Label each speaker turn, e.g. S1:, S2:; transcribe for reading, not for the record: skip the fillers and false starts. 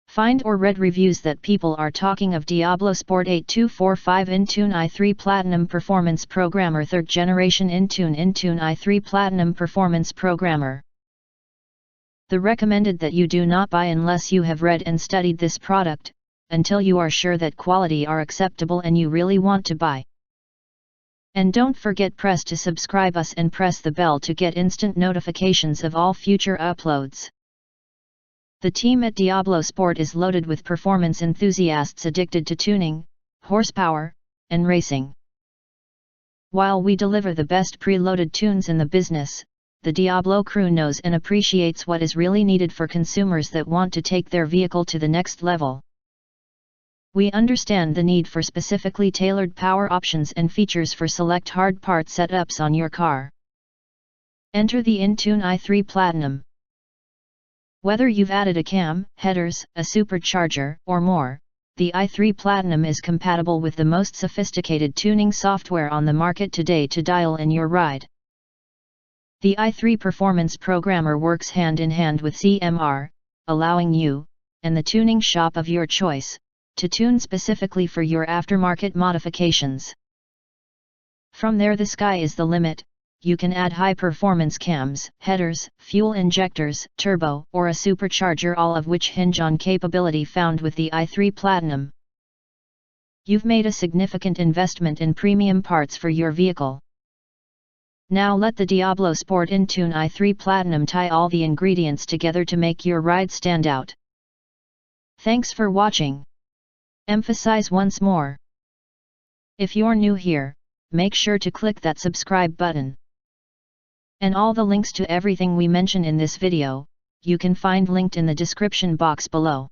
S1: Find or read reviews that people are talking of DiabloSport 8245 inTune i3 Platinum Performance Programmer 3rd Generation inTune i3 Platinum Performance Programmer. The recommended that you do not buy unless you have read and studied this product, until you are sure that quality are acceptable and you really want to buy. And don't forget press to subscribe us and press the bell to get instant notifications of all future uploads. The team at DiabloSport is loaded with performance enthusiasts addicted to tuning, horsepower, and racing. While we deliver the best preloaded tunes in the business, the Diablo crew knows and appreciates what is really needed for consumers that want to take their vehicle to the next level. We understand the need for specifically tailored power options and features for select hard part setups on your car. Enter the inTune i3 Platinum. Whether you've added a cam, headers, a supercharger, or more, the i3 Platinum is compatible with the most sophisticated tuning software on the market today to dial in your ride. The i3 Performance Programmer works hand in hand with CMR, allowing you, and the tuning shop of your choice, to tune specifically for your aftermarket modifications. From there the sky is the limit. You can add high-performance cams, headers, fuel injectors, turbo, or a supercharger, all of which hinge on capability found with the i3 Platinum. You've made a significant investment in premium parts for your vehicle. Now let the DiabloSport inTune i3 Platinum tie all the ingredients together to make your ride stand out. Thanks for watching. Emphasize once more. If you're new here, make sure to click that subscribe button. And all the links to everything we mention in this video, you can find linked in the description box below.